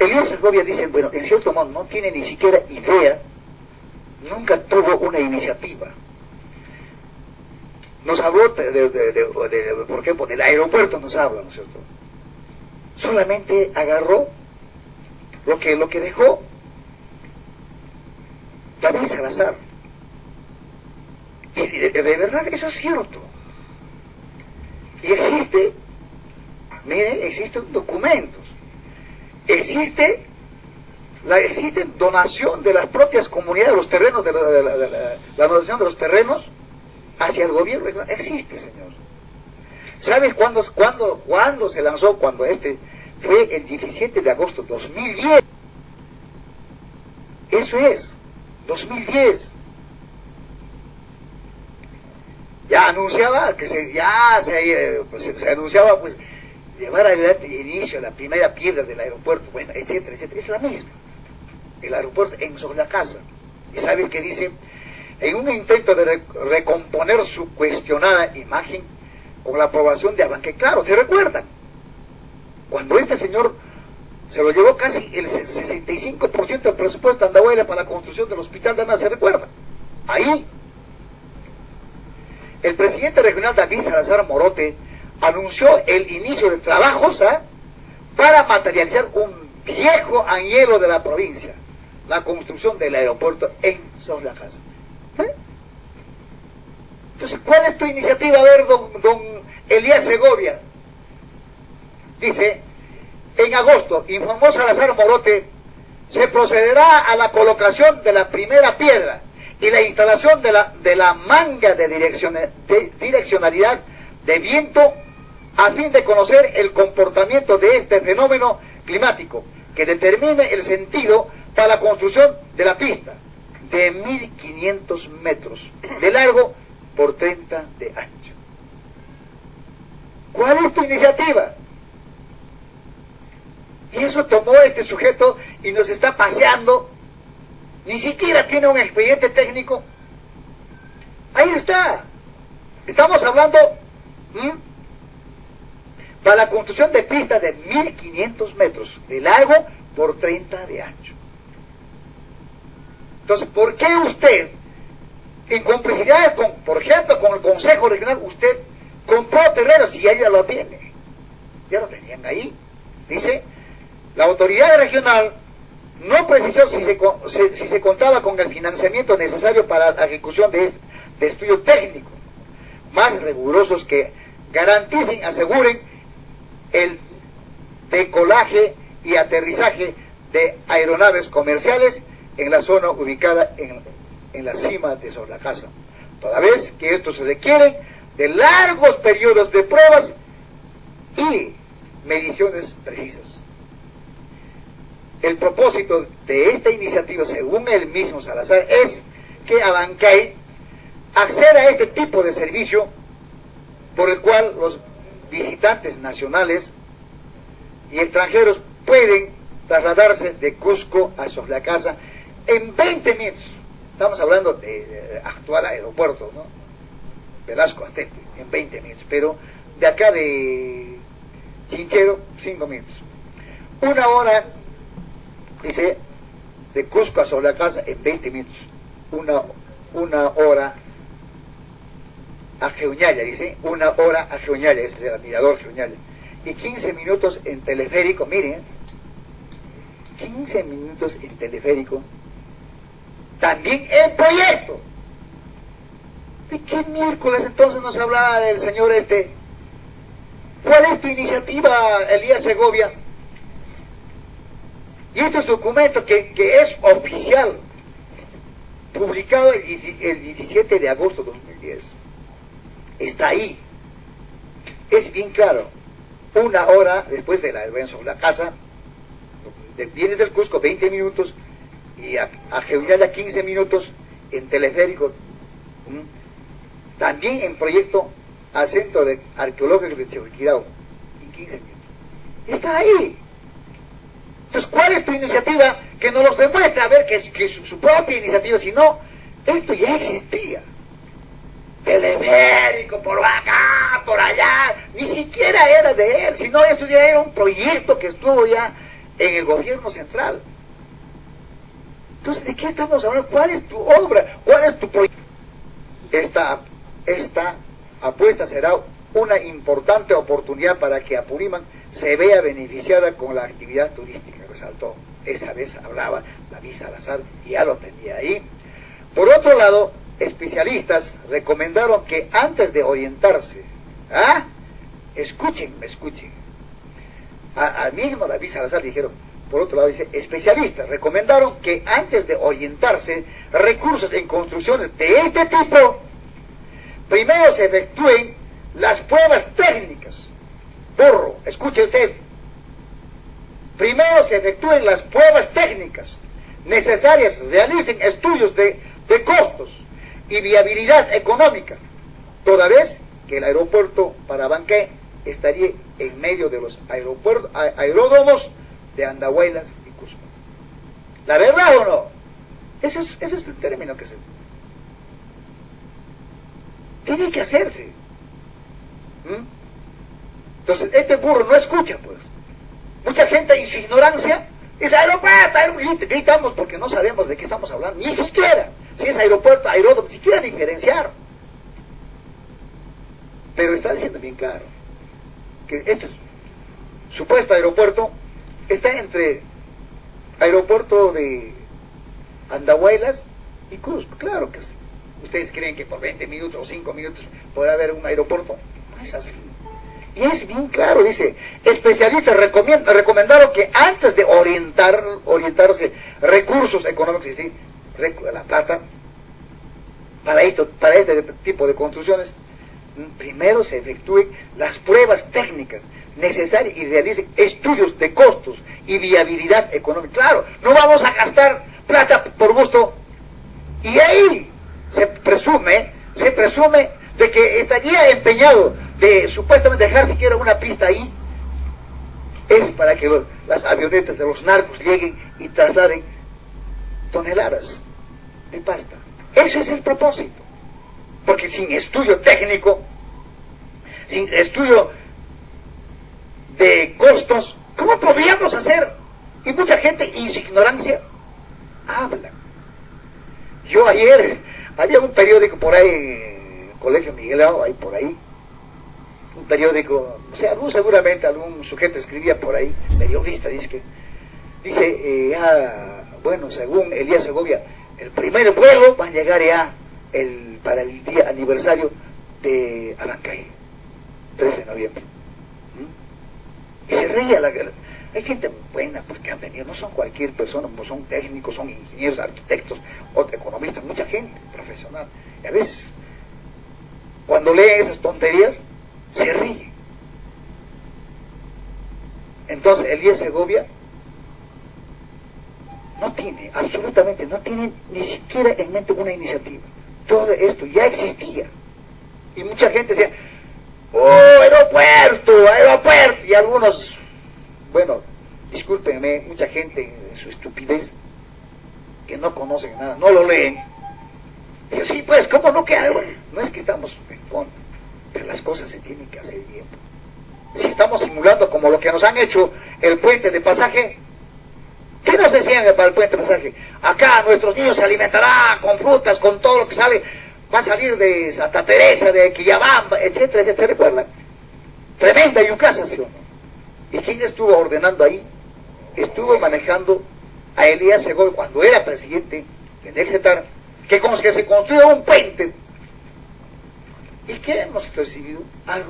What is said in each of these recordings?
Elías Segovia dice, bueno, en cierto modo no tiene ni siquiera idea, nunca tuvo una iniciativa. Nos habló por ejemplo, del aeropuerto nos habla, ¿no es cierto? Solamente agarró lo que dejó David Salazar. Y de verdad eso es cierto. Y existe, mire, existen documentos, existe donación de las propias comunidades, los terrenos, la donación de los terrenos hacia el gobierno, existe, señor. ¿Sabes cuándo se lanzó? Cuando fue el 17 de agosto de 2010. Eso es, 2010. Ya anunciaba que se anunciaba pues llevar adelante el inicio, la primera piedra del aeropuerto, bueno, etcétera, etcétera. Es la misma. El aeropuerto en Soglacasa. ¿Y sabes qué dice? En un intento de recomponer su cuestionada imagen con la aprobación de Abanque, claro, ¿se recuerdan? Cuando este señor se lo llevó casi el 65% del presupuesto de Andahuayla para la construcción del hospital de Ana, ¿se recuerda? Ahí el presidente regional David Salazar Morote anunció el inicio de trabajos para materializar un viejo anhelo de la provincia, la construcción del aeropuerto en Soglacasa. Entonces, ¿cuál es tu iniciativa? A ver, don Elías Segovia. Dice, en agosto, informó Salazar Morote, se procederá a la colocación de la primera piedra y la instalación de la manga de direccionalidad de viento a fin de conocer el comportamiento de este fenómeno climático que determine el sentido para la construcción de la pista de 1500 metros de largo por 30 de ancho. ¿Cuál es tu iniciativa? Y eso tomó este sujeto y nos está paseando. Ni siquiera tiene un expediente técnico. Ahí está. Estamos hablando para la construcción de pistas de 1500 metros de largo por 30 de ancho. Entonces, ¿por qué usted, en complicidades con, por ejemplo, con el Consejo Regional, usted compró terrenos y ya lo tiene? Ya lo tenían ahí. Dice, la autoridad regional no precisó si se contaba con el financiamiento necesario para la ejecución de estudios técnicos más rigurosos que garanticen, aseguren el decolaje y aterrizaje de aeronaves comerciales en la zona ubicada en la cima de Soglacasa, toda vez que esto se requiere de largos periodos de pruebas y mediciones precisas. El propósito de esta iniciativa, según el mismo Salazar, es que Abancay acceda a este tipo de servicio por el cual los visitantes nacionales y extranjeros pueden trasladarse de Cusco a Soglacasa en 20 minutos. Estamos hablando de actual aeropuerto, ¿no? Velasco Astete, en 20 minutos, pero de acá de Chinchero, 5 minutos. Una hora, dice, de Cusco a Soglacasa en 20 minutos. Una hora a Jeuñalla, dice, una hora a Jeuñalla, ese es el mirador Jeuñalla. Y 15 minutos en teleférico, miren, 15 minutos en teleférico, también en proyecto. ¿De qué miércoles entonces nos hablaba del señor este? ¿Cuál es tu iniciativa, Elías Segovia? Y estos documentos que es oficial, publicado el 17 de agosto de 2010, está ahí. Es bien claro. Una hora después de la casa, vienes del Cusco 20 minutos y a Jeuñalla 15 minutos en teleférico. También en proyecto al Centro Arqueológico de Chihuahua en 15 minutos. Está ahí. Entonces, ¿cuál es tu iniciativa? Que nos los demuestre, a ver que su propia iniciativa, si no, esto ya existía. Teleférico, por acá, por allá, ni siquiera era de él, sino eso ya era un proyecto que estuvo ya en el gobierno central. Entonces, ¿de qué estamos hablando? ¿Cuál es tu obra? ¿Cuál es tu proyecto? Esta apuesta será una importante oportunidad para que Apurímac se vea beneficiada con la actividad turística, resaltó. Esa vez hablaba David Salazar y ya lo tenía ahí. Por otro lado, especialistas recomendaron que antes de orientarse, escuchen, al mismo David Salazar dijeron, por otro lado dice, especialistas recomendaron que antes de orientarse recursos en construcciones de este tipo, primero se efectúen las pruebas técnicas. Burro, escuche usted. Primero se efectúen las pruebas técnicas necesarias, realicen estudios de costos y viabilidad económica, toda vez que el aeropuerto para Abancay estaría en medio de los aeródromos de Andahuaylas y Cusco. ¿La verdad o no? Ese es el término que se tiene que hacerse. Entonces, este burro no escucha, pues. Mucha gente en su ignorancia dice aeropuerto, gritamos porque no sabemos de qué estamos hablando, ni siquiera, si es aeropuerto, aeródromo, ni siquiera diferenciar. Pero está diciendo bien claro que este supuesto aeropuerto está entre aeropuerto de Andahuaylas y Cusco. Claro que sí. ¿Ustedes creen que por 20 minutos o 5 minutos podrá haber un aeropuerto? No es así. Y es bien claro, dice, especialistas recomendaron que antes de orientarse recursos económicos, es decir, la plata, para este tipo de construcciones, primero se efectúen las pruebas técnicas necesarias y realicen estudios de costos y viabilidad económica. Claro, no vamos a gastar plata por gusto. Y ahí se presume de que estaría empeñado de supuestamente dejar siquiera una pista ahí, es para que las avionetas de los narcos lleguen y trasladen toneladas de pasta. Ese es el propósito. Porque sin estudio técnico, sin estudio de costos, ¿cómo podríamos hacer? Y mucha gente en su ignorancia habla. Yo ayer, había un periódico por ahí, en el Colegio Miguelao, ahí por ahí, un periódico, o sea, seguramente algún sujeto escribía por ahí, periodista, dice, bueno, según Elías Segovia, el primer vuelo va a llegar ya para el día aniversario de Abancay, 13 de noviembre. Y se reía hay gente buena, pues, que han venido, no son cualquier persona, pues son técnicos, son ingenieros, arquitectos, o economistas, mucha gente profesional. Y a veces, cuando leen esas tonterías, se ríe. Entonces Elías Segovia absolutamente no tiene ni siquiera en mente una iniciativa. Todo esto ya existía. Y mucha gente decía, aeropuerto, y algunos, bueno, discúlpenme, mucha gente en su estupidez, que no conocen nada, no lo leen. Y yo, sí, pues, ¿cómo no queda? Bueno, no es que estamos en fondo, pero las cosas se tienen que hacer bien. Si estamos simulando como lo que nos han hecho el puente de pasaje, ¿qué nos decían para el puente de pasaje? Acá nuestros niños se alimentarán con frutas, con todo lo que sale, va a salir de Santa Teresa, de Quillabamba, etcétera, etcétera, ¿recuerdan? Tremenda yucasa, ¿sí o no? ¿Y quién estuvo ordenando ahí? Estuvo manejando a Elías Segovia cuando era presidente en Exeter, que como que se construyó un puente. ¿Y qué hemos recibido?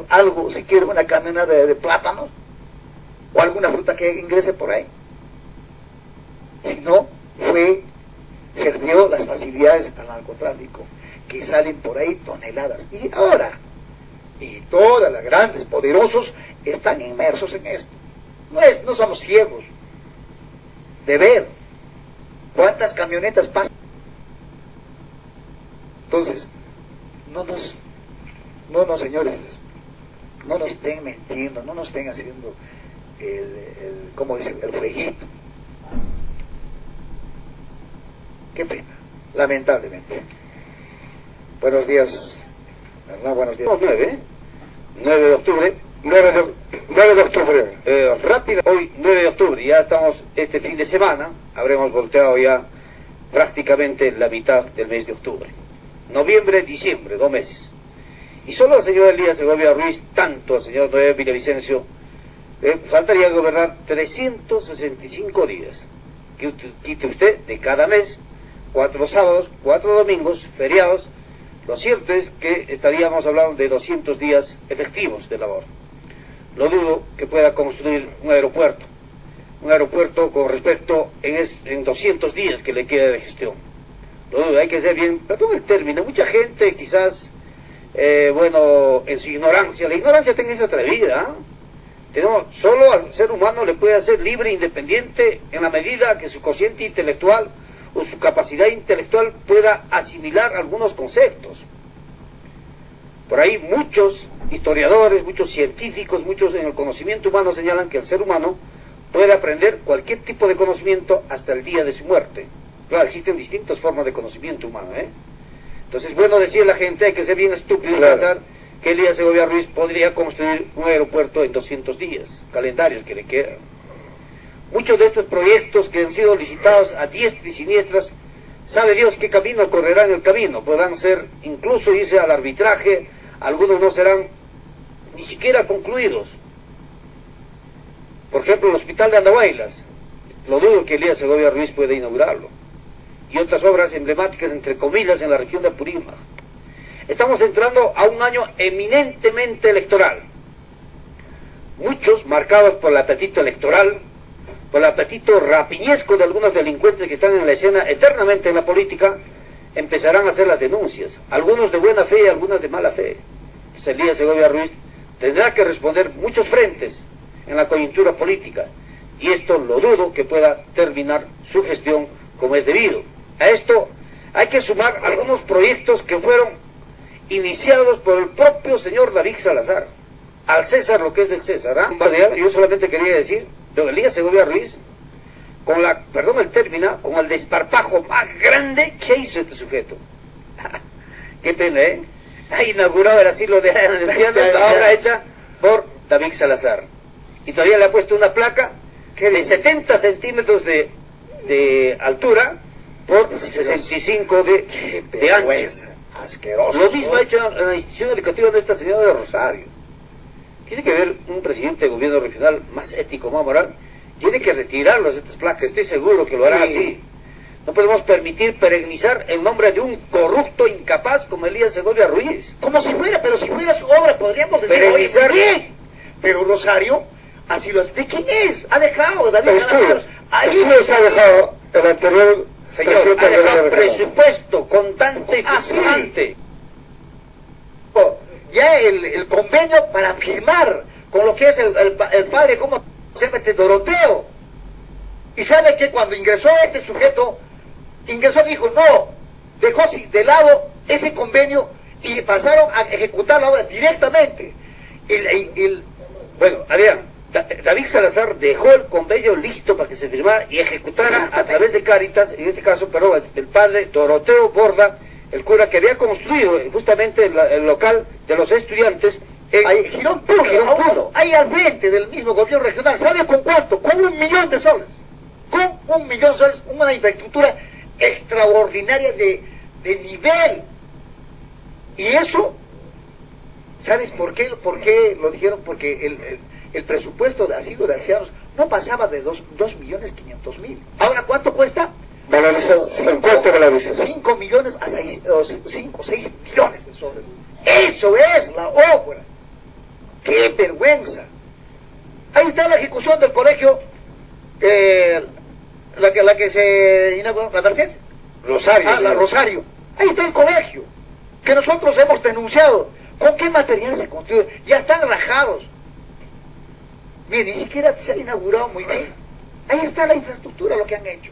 Algo, si quiere, una camioneta de plátanos o alguna fruta que ingrese por ahí. Si no, se dio las facilidades al narcotráfico, que salen por ahí toneladas. Y ahora, y todas las grandes, poderosos, están inmersos en esto. No somos ciegos de ver cuántas camionetas pasan. Entonces, no, señores, no nos estén mintiendo, no nos estén haciendo como dicen, el fueguito. Qué pena, lamentablemente. Buenos días, ¿verdad? Buenos días. 9 de octubre, 9 de octubre. Rápida, hoy 9 de octubre, ya estamos este fin de semana, habremos volteado ya prácticamente la mitad del mes de octubre. Noviembre, diciembre, 2 meses. Y solo al señor Elías Segovia Ruiz, tanto al señor Noé Villavicencio, faltaría gobernar 365 días. Quite usted de cada mes 4 sábados, 4 domingos, feriados. Lo cierto es que estaríamos hablando de 200 días efectivos de labor. Lo dudo que pueda construir un aeropuerto con respecto en 200 días que le queda de gestión. Lo dudo, hay que ser bien, perdón el término, mucha gente quizás, en su ignorancia, la ignorancia tiene esa atrevida, solo al ser humano le puede hacer libre e independiente en la medida que su cociente intelectual o su capacidad intelectual pueda asimilar algunos conceptos. Por ahí muchos historiadores, muchos científicos, muchos en el conocimiento humano señalan que el ser humano puede aprender cualquier tipo de conocimiento hasta el día de su muerte. Claro, existen distintas formas de conocimiento humano, Entonces, bueno, decía la gente, hay que ser bien estúpido pensar que Elías Segovia Ruiz podría construir un aeropuerto en 200 días, calendarios que le quedan. Muchos de estos proyectos que han sido licitados a diestra y siniestras, sabe Dios qué camino correrán el camino, podrán ser, incluso irse al arbitraje, algunos no serán ni siquiera concluidos. Por ejemplo, el hospital de Andahuaylas, lo dudo que Elías Segovia Ruiz pueda inaugurarlo. Y otras obras emblemáticas, entre comillas, en la región de Apurímac. Estamos entrando a un año eminentemente electoral. Muchos, marcados por el apetito electoral, por el apetito rapiñesco de algunos delincuentes que están en la escena eternamente en la política, empezarán a hacer las denuncias, algunos de buena fe y algunas de mala fe. Entonces Elías Segovia Ruiz tendrá que responder muchos frentes en la coyuntura política, y esto lo dudo que pueda terminar su gestión como es debido. A esto hay que sumar algunos proyectos que fueron iniciados por el propio señor David Salazar. Al César lo que es del César, Yo solamente quería decir, don Elías Segovia Ruiz, con perdón el término, con el desparpajo más grande que hizo este sujeto. Qué pena, Ha inaugurado el asilo de ancianos, la obra hecha por David Salazar. Y todavía le ha puesto una placa de 70 centímetros de altura por 65 de ancho. Asqueroso. Lo mismo ha hecho en la institución educativa de Nuestra Señora de Rosario. Tiene que haber un presidente de gobierno regional más ético, más moral. Tiene que retirarlos estas placas, estoy seguro que lo hará así. No podemos permitir perenizar el nombre de un corrupto incapaz como Elías Segovia Ruiz. Como si fuera, pero si fuera su obra, podríamos decir, perenizar. Bien. Pero Rosario, así lo hace. ¿De quién es? Ha dejado David Salazar. Ahí se ha dejado el anterior señor, ha dejado presupuesto contante y fascinante. Ya el convenio para firmar con lo que es el padre, ¿cómo se llama? Doroteo. Y sabe que cuando ingresó este sujeto, dijo no, dejó de lado ese convenio y pasaron a ejecutar la obra directamente. Bueno, Adrián, David Salazar dejó el convenio listo para que se firmara y ejecutara a través de Cáritas, en este caso, perdón, el padre Doroteo Borda, el cura que había construido justamente el local de los estudiantes en Girón Puno, ahí al frente del mismo gobierno regional. ¿Sabe con cuánto? Con 1 millón de soles. Con 1 millón de soles, una infraestructura extraordinaria de nivel. Y eso, ¿sabes por qué lo dijeron? Porque el presupuesto de asilo de ancianos no pasaba de 2.500.000. ¿Ahora cuánto cuesta? Valorizado. ¿En cuánto valoriza? 5 millones a 6 millones de soles. Eso es la obra. ¡Qué vergüenza! Ahí está la ejecución del colegio, la que se inauguró, la Merced. Rosario. La Rosario. Ahí está el colegio, que nosotros hemos denunciado. ¿Con qué material se construye? Ya están rajados. Mire, ni siquiera se ha inaugurado muy bien. Ahí está la infraestructura, lo que han hecho.